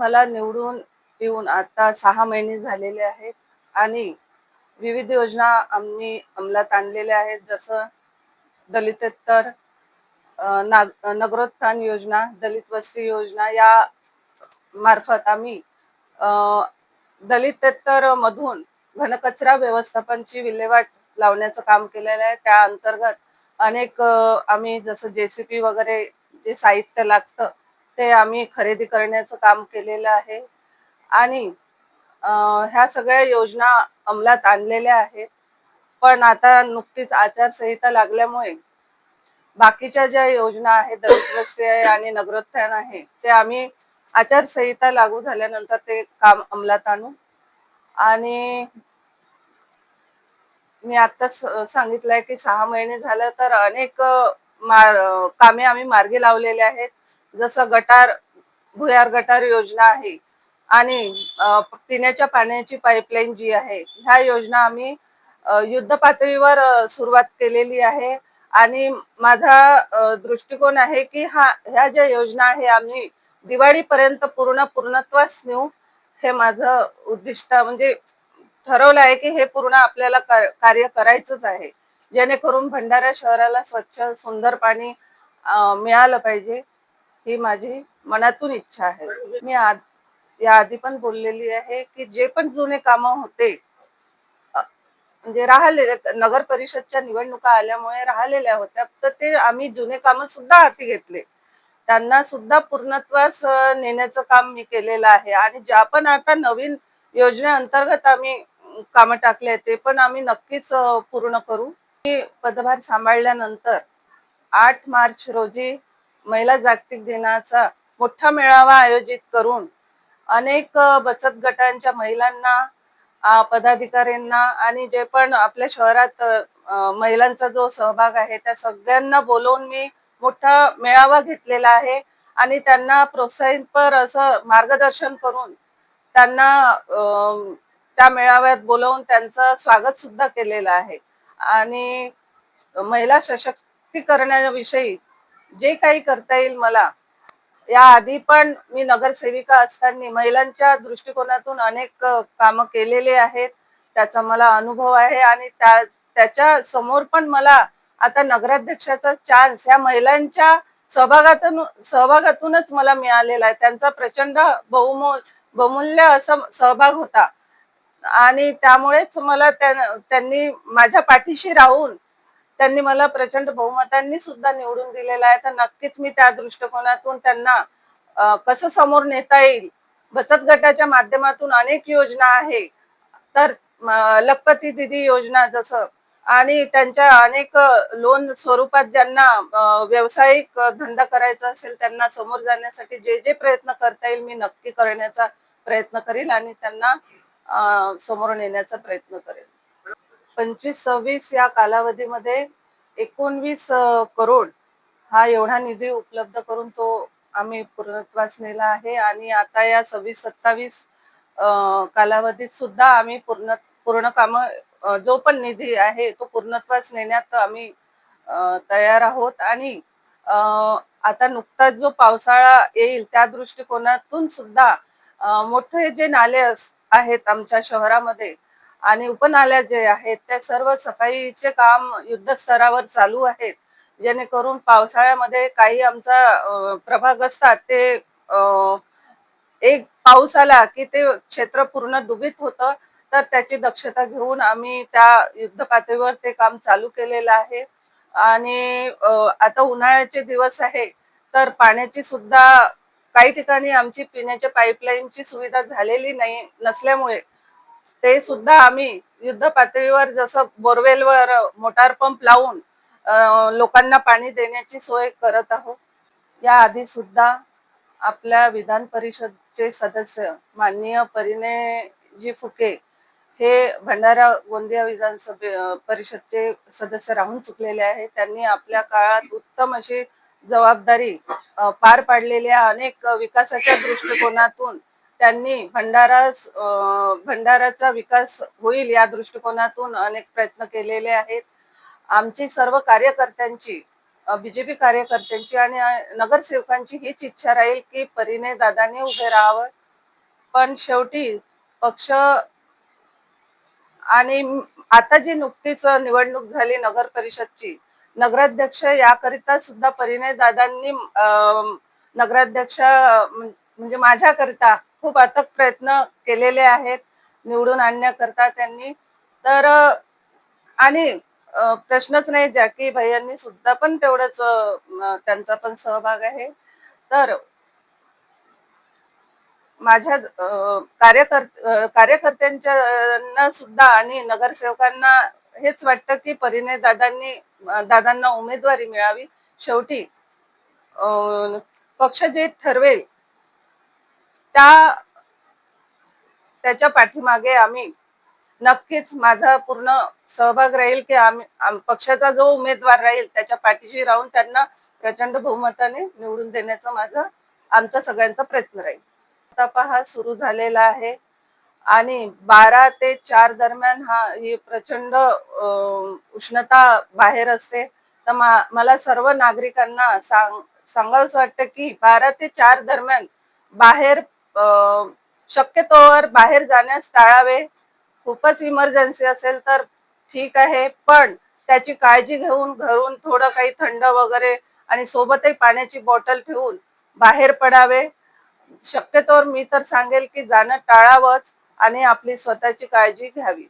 मला निवडून येऊन आता 6 महिने झालेले आहेत आणि विविध योजना आम्ही अंमलात आणलेल्या आहेत. जसं दलितोत्तर, नगरोत्थान योजना, दलित वस्ती योजना या मार्फत आम्ही अ, दलितोत्तर मधून घनकचरा व्यवस्थापनची विल्हेवाट लावण्याचं काम केलेलं आहे. त्या अंतर्गत अनेक आम्ही जसं जेसीबी वगैरे जे साहित्य लागतं ते आम्ही खरेदी करण्याचं काम केलेलं आहे आणि अ, ह्या सगळ्या योजना अंमलात आणलेल्या आहेत. पण आता नुकतीच आचारसंहिता लागल्यामुळे बाकीच्या ज्या योजना आहेत, दलित वस्ती आहे आणि नगरोत्थान आहे, ते आम्ही आचारसंहिता लागू झाल्यानंतर ते काम अंमलात आणू. आणि मी आत्ताच सांगितलंय की 6 महिने झालं तर अनेक कामे आम्ही मार्गी लावलेले आहेत. जसं भुयार गटार योजना आहे आणि पिण्याच्या पाण्याची पाईपलाईन जी आहे, ह्या योजना आम्ही युद्ध पातळीवर सुरुवात केलेली आहे. आणि माझा दृष्टिकोन आहे की ह्या ज्या योजना आहे आम्ही दिवाळीपर्यंत पूर्णत्वास नेऊ. हे माझं उद्दिष्ट म्हणजे ठरवलं आहे की हे पूर्ण आपल्याला कार्य करायचंच आहे, जेणेकरून भंडारा शहराला स्वच्छ सुंदर पाणी मिळालं पाहिजे. ही माझी मनातून इच्छा आहे. मी या आधी पण बोललेली आहे की जे पण जुने कामं होते, म्हणजे राहिलेले, नगर परिषदच्या निवडणुका आल्यामुळे राहिलेल्या होत्या, तर ते आम्ही जुने कामं सुद्धा हाती घेतले. त्यांना सुद्धा पूर्णत्वास नेण्याचं काम मी केलेलं आहे. आणि ज्या पण आता नवीन योजनेअंतर्गत आम्ही कामं टाकले ते पण आम्ही नक्कीच पूर्ण करू. मी पदभार सांभाळल्यानंतर 8 मार्च रोजी महिला जागतिक दिनाचा मोठा मेळावा आयोजित करून अनेक बचत गटांच्या महिलांना, पदाधिकाऱ्यांना आणि जे पण आपल्या शहरात महिलांचा जो सहभाग आहे त्या सगळ्यांना बोलवून मी मोठा मेळावा घेतलेला आहे. आणि त्यांना प्रोत्साहितपर असं मार्गदर्शन करून त्यांना त्या मेळाव्यात बोलवून त्यांचं स्वागत सुद्धा केलेलं आहे. आणि महिला सशक्तीकरणाविषयी जे काही करता येईल मला, या आधी पण मी नगरसेविका असताना महिलांच्या दृष्टिकोनातून अनेक कामं केलेले आहेत. त्याचा मला अनुभव आहे आणि त्याच्या समोर पण मला आता नगराध्यक्षाचा चान्स या महिलांच्या सहभागातूनच मला मिळालेला आहे. त्यांचा प्रचंड बहुमूल्य असा सहभाग होता आणि त्यामुळेच मला त्यांनी माझ्या पाठीशी राहून त्यांनी मला प्रचंड बहुमतांनी सुद्धा निवडून दिलेला आहे. तर नक्कीच मी त्या दृष्टिकोनातून त्यांना कसं समोर नेता येईल, बचत गटाच्या माध्यमातून अनेक योजना आहे, तर लखपती दीदी योजना जसं, आणि त्यांच्या अनेक लोन स्वरूपात ज्यांना व्यावसायिक धंदा करायचा असेल त्यांना समोर जाण्यासाठी जे जे प्रयत्न करता येईल मी नक्की करण्याचा प्रयत्न करील आणि त्यांना समोर नेण्याचा प्रयत्न करेल. 25-26 या कालावधीमध्ये 19 करोड हा एवढा निधी उपलब्ध करून तो आम्ही पूर्णत्वास नेला आहे. आणि आता या 26-27 कालावधीत सुद्धा आम्ही पूर्ण कामं, जो पण निधी आहे तो पूर्णत्वास नेण्यात आम्ही तयार आहोत. आणि आता नुकताच जो पावसाळा येईल त्या दृष्टिकोनातून सुद्धा मोठे जे नाले आहेत आमच्या शहरामध्ये आणि उपनाल्या जे आहेत त्या सर्व सफाईचे काम युद्धस्तरावर चालू आहेत, जेणेकरून पावसाळ्यामध्ये काही आमचा प्रभाग असतात ते एक पाऊस आला की ते क्षेत्र पूर्ण डुबीत होतं. तर त्याची दक्षता घेऊन आम्ही त्या युद्ध पातळीवर ते काम चालू केलेलं आहे. आणि आता उन्हाळ्याचे दिवस आहे तर पाण्याची सुद्धा काही ठिकाणी आमची पिण्याच्या पाईपलाईनची सुविधा झालेली नसल्यामुळे ते सुद्धा आम्ही युद्ध पातळीवर जसं बोरवेलवर मोटार पंप लावून लोकांना पाणी देण्याची सोय करत आहोत. या आधी सुद्धा आपल्या विधान परिषदचे सदस्य माननीय परिणयजी फुके हे भंडारा गोंदिया परिषदचे सदस्य राहून चुकलेले आहेत. त्यांनी आपल्या काळात उत्तम अशी जबाबदारी पार पाडलेल्या अनेक विकासाच्या दृष्टिकोनातून त्यांनी भंडाराचा विकास होईल या दृष्टिकोनातून अनेक प्रयत्न केलेले आहेत. आमची सर्व कार्यकर्त्यांची, बीजेपी कार्यकर्त्यांची आणि नगरसेवकांची हीच इच्छा राहील की परिणय दादांनी उभे राहावं पण शेवटी पक्ष आणि आता जी नुकतीच निवडणूक झाली नगर परिषदची, नगराध्यक्ष याकरिता सुद्धा परिणय दादांनी नगराध्यक्ष म्हणजे माझ्याकरिता खूप अथक प्रयत्न केलेले आहेत निवडून आणण्याकरता त्यांनी. तर आणि प्रश्नच नाही, जॅकी भैयांनी सुद्धा पण तेवढंच त्यांचा पण सहभाग आहे. तर माझ्या कार्यकर्त्यांच्या सुद्धा आणि नगरसेवकांना हेच वाटतं की परिणय दादांना उमेदवारी मिळावी. शेवटी पक्ष जे ठरवेल त्या त्याच्या पाठीमागे आम्ही नक्कीच, माझा पूर्ण सहभाग राहील की पक्षाचा जो उमेदवार राहील त्याच्या पाठीशी राहून त्यांना प्रचंड बहुमताने निवडून देण्याचा आमचा सगळ्यांचा प्रयत्न राहील. तपा हा सुरू झालेला आहे आणि 12 ते 4 दरम्यान ही प्रचंड उष्णता बाहेर असते. तर मला सर्व नागरिकांना सांगावंसं वाटतं की 12 ते 4 दरम्यान बाहेर शक्यतोवर बाहेर जाण्यास टाळावे. खूपच इमर्जन्सी असेल तर ठीक आहे, पण त्याची काळजी घेऊन घरून थोडं काही थंड वगैरे आणि सोबतही पाण्याची बॉटल ठेवून बाहेर पडावे. शक्यतोवर मी तर सांगेल की जाणं टाळावंच आणि आपली स्वतःची काळजी घ्यावी.